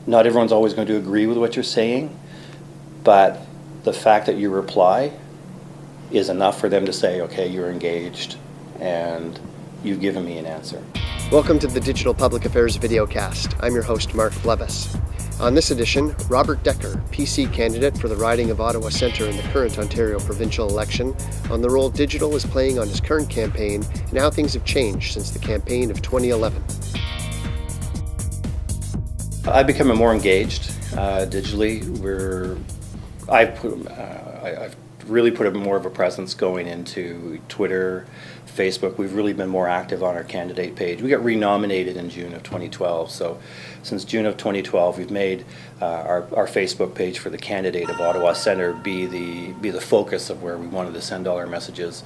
not everyone's always going to agree with what you're saying, but the fact that you reply is enough for them to say, okay, you're engaged and you've given me an answer. Welcome to the Digital Public Affairs videocast. I'm your host, Mark Levis. On this edition, Robert Dekker, PC candidate for the riding of Ottawa Centre in the current Ontario provincial election, on the role digital is playing on his current campaign and how things have changed since the campaign of 2011. I've become more engaged digitally. I've really put more of a presence going into Twitter, Facebook. We've really been more active on our candidate page. We got renominated in June of 2012, so since June of 2012 we've made our Facebook page for the candidate of Ottawa Centre be the focus of where we wanted to send all our messages.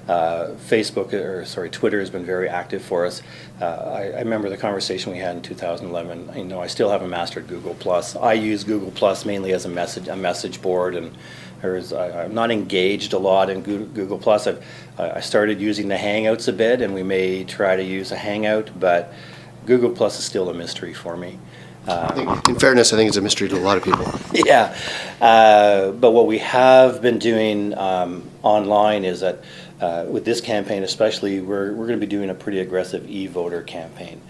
Twitter has been very active for us. I remember the conversation we had in 2011. I still haven't mastered Google+. I use Google+ mainly as a message board, and I'm not engaged a lot in Google+. I started using the Hangouts a bit, and we may try to use a Hangout, but Google+ is still a mystery for me. In fairness, I think it's a mystery to a lot of people. Yeah, but what we have been doing online is that with this campaign especially, we're going to be doing a pretty aggressive e-voter campaign.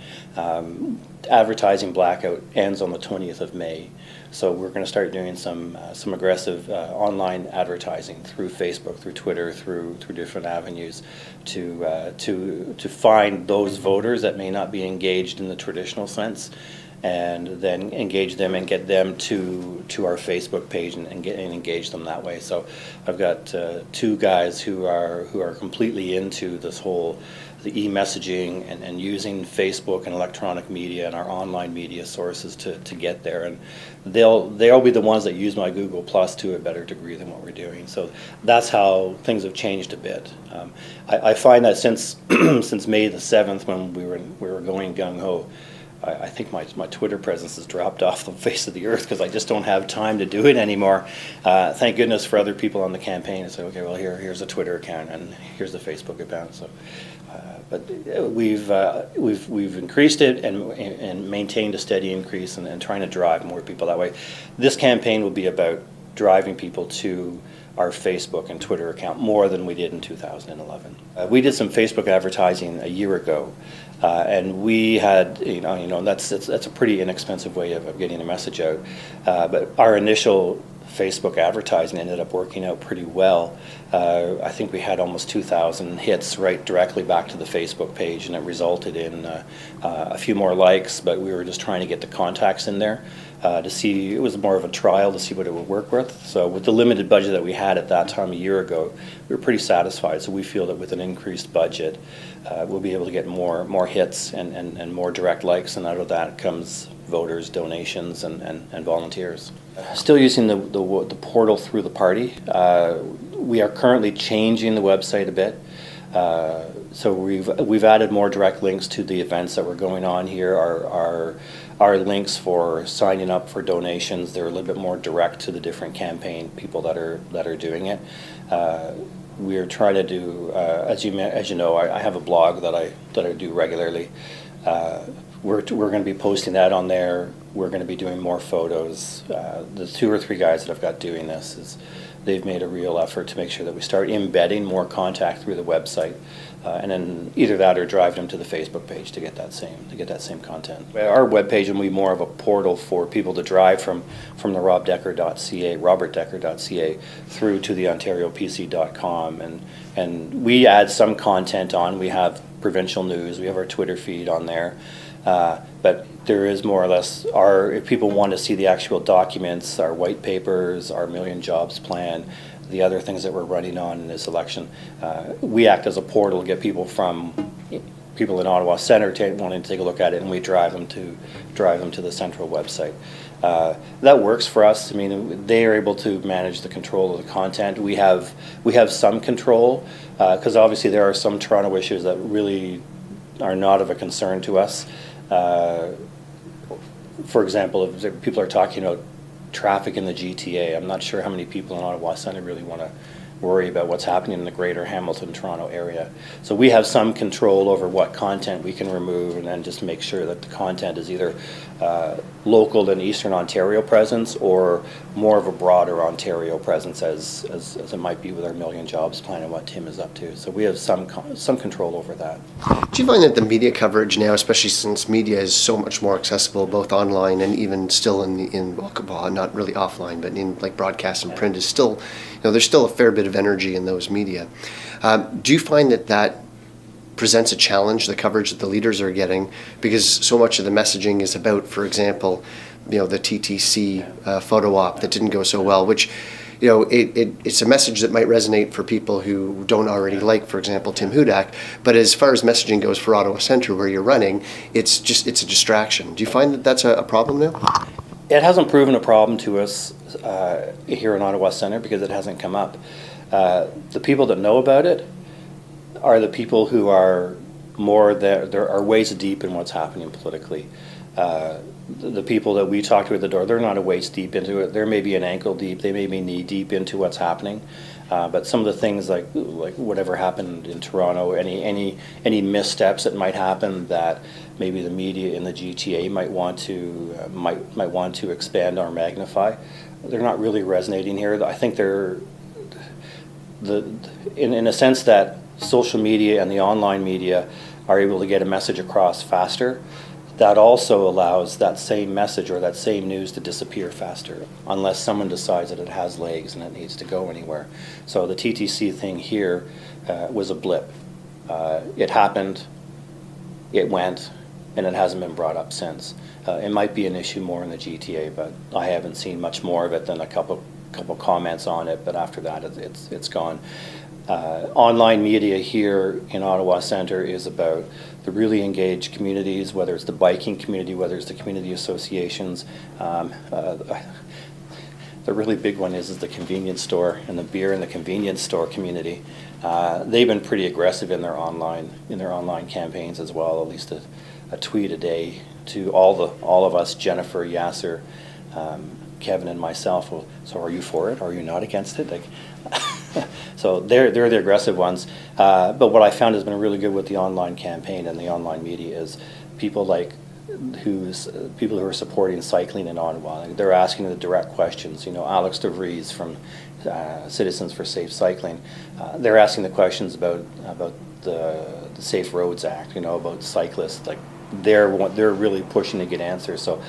Advertising blackout ends on the 20th of May. So we're going to start doing some aggressive online advertising through Facebook, through Twitter, through different avenues to find those voters that may not be engaged in the traditional sense, and then engage them and get them to our Facebook page and engage them that way. So I've got two guys who are completely into this whole the e-messaging and using Facebook and electronic media and our online media sources to get there, and they'll be the ones that use my Google+ to a better degree than what we're doing. So that's how things have changed a bit. I find that since May the 7th, when we were going gung-ho, I think my Twitter presence has dropped off the face of the earth because I just don't have time to do it anymore. Thank goodness for other people on the campaign to say, okay, well here's a Twitter account and here's the Facebook account. So, but we've increased it and maintained a steady increase and trying to drive more people that way. This campaign will be about driving people to our Facebook and Twitter account more than we did in 2011. We did some Facebook advertising a year ago, and we had, that's a pretty inexpensive way of getting a message out. But our initial Facebook advertising ended up working out pretty well. I think we had almost 2,000 hits right directly back to the Facebook page, and it resulted in a few more likes, but we were just trying to get the contacts in there to see. It was more of a trial to see what it would work with. So with the limited budget that we had at that time a year ago, we were pretty satisfied. So we feel that with an increased budget, we'll be able to get more hits and more direct likes, and out of that comes voters, donations, and volunteers. Still using the portal through the party. We are currently changing the website a bit. So we've added more direct links to the events that were going on here. Our links for signing up for donations, they're a little bit more direct to the different campaign people that are doing it. We're trying to do, as you know, I have a blog that I do regularly. We're going to be posting that on there. We're going to be doing more photos. The 2 or 3 guys that I've got doing this they've made a real effort to make sure that we start embedding more contact through the website, and then either that or drive them to the Facebook page to get that same content. Our webpage will be more of a portal for people to drive from the robertdekker.ca through to the OntarioPC.com, and we add some content on. We have provincial news. We have our Twitter feed on there. But there is more or less, if people want to see the actual documents, our white papers, our Million Jobs plan, the other things that we're running on in this election, we act as a portal to get people in Ottawa Centre wanting to take a look at it, and we drive them to the central website. That works for us. I mean, they are able to manage the control of the content. We have some control because obviously there are some Toronto issues that really are not of a concern to us. For example, if people are talking about traffic in the GTA, I'm not sure how many people in Ottawa Centre really want worry about what's happening in the greater Hamilton, Toronto area. So we have some control over what content we can remove, and then just make sure that the content is either local in Eastern Ontario presence or more of a broader Ontario presence as it might be with our Million Jobs plan and what Tim is up to. So we have some control over that. Do you find that the media coverage now, especially since media is so much more accessible both online and even still well, not really offline, but in like broadcast and print, is still, there's still a fair bit of energy in those media. Do you find that presents a challenge, the coverage that the leaders are getting, because so much of the messaging is about, for example, the TTC photo op that didn't go so well, which, it's a message that might resonate for people who don't already like, for example, Tim Hudak, but as far as messaging goes for Ottawa Centre, where you're running, it's a distraction. Do you find that that's a problem now? It hasn't proven a problem to us here in Ottawa Centre because it hasn't come up. The people that know about it are the people who are more there are waist deep in what's happening politically. The people that we talk to at the door, they're not a waist deep into it. They're maybe an ankle deep. They may be knee deep into what's happening. But some of the things like whatever happened in Toronto, any missteps that might happen that maybe the media in the GTA might want to expand or magnify, they're not really resonating here. I think they're in a sense that social media and the online media are able to get a message across faster. That also allows that same message or that same news to disappear faster unless someone decides that it has legs and it needs to go anywhere. So the TTC thing here was a blip. It happened, it went, and it hasn't been brought up since. It might be an issue more in the GTA, but I haven't seen much more of it than a couple comments on it, but after that it's gone. Online media here in Ottawa Centre is about the really engaged communities, whether it's the biking community, whether it's the community associations. The really big one is the convenience store and the beer and the convenience store community. They've been pretty aggressive in their online campaigns as well. At least a tweet a day to all of us, Jennifer, Yasser, Kevin, and myself. Well, so are you for it? Or are you not against it? So they're the aggressive ones. But what I found has been really good with the online campaign and the online media is people who are supporting cycling in Ottawa. They're asking the direct questions. Alex DeVries from Citizens for Safe Cycling. They're asking the questions about the Safe Roads Act. About cyclists. They're really pushing to get answers. So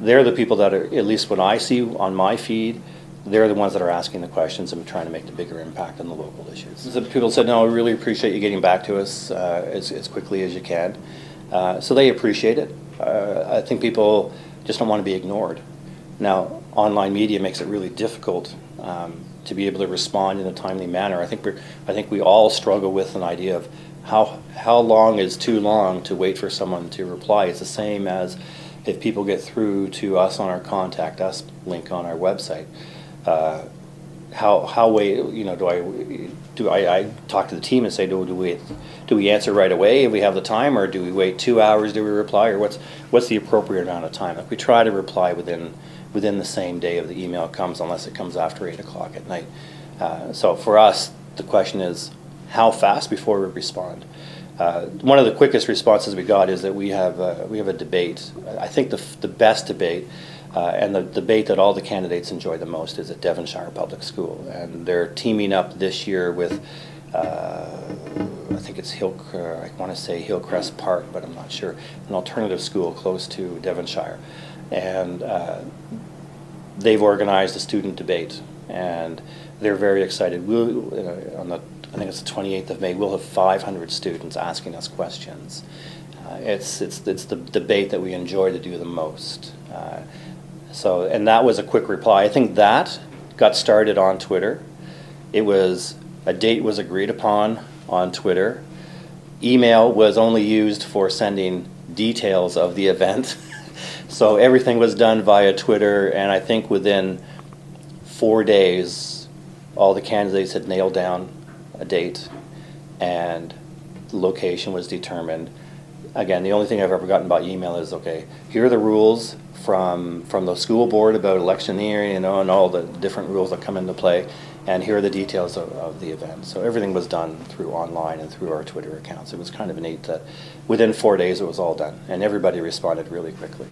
they're the people that are, at least when I see on my feed, they're the ones that are asking the questions and trying to make the bigger impact on the local issues. So people said, no, we really appreciate you getting back to us as quickly as you can. So they appreciate it. I think people just don't want to be ignored. Now, online media makes it really difficult to be able to respond in a timely manner. I think we all struggle with an idea of how long is too long to wait for someone to reply. It's the same as if people get through to us on our Contact Us link on our website. How wait? Do I talk to the team and say, do we answer right away if we have the time, or do we wait 2 hours? Do we reply, or what's the appropriate amount of time? We try to reply within the same day of the email comes, unless it comes after 8 o'clock at night. So for us, the question is how fast before we respond. One of the quickest responses we got is that we have a debate. I think the best debate. And the debate that all the candidates enjoy the most is at Devonshire Public School, and they're teaming up this year with I think it's I want to say Hillcrest Park, but I'm not sure, an alternative school close to Devonshire, and they've organized a student debate, and they're very excited. I think it's the 28th of May. We'll have 500 students asking us questions. It's the debate that we enjoy to do the most. And that was a quick reply. I think that got started on Twitter. A date was agreed upon on Twitter. Email was only used for sending details of the event. So everything was done via Twitter, and I think within 4 days, all the candidates had nailed down a date, and the location was determined. Again, the only thing I've ever gotten by email is, okay, here are the rules from the school board about electioneering, and all the different rules that come into play. and here are the details of the event. So everything was done through online and through our Twitter accounts. It was kind of neat that within 4 days it was all done, and everybody responded really quickly.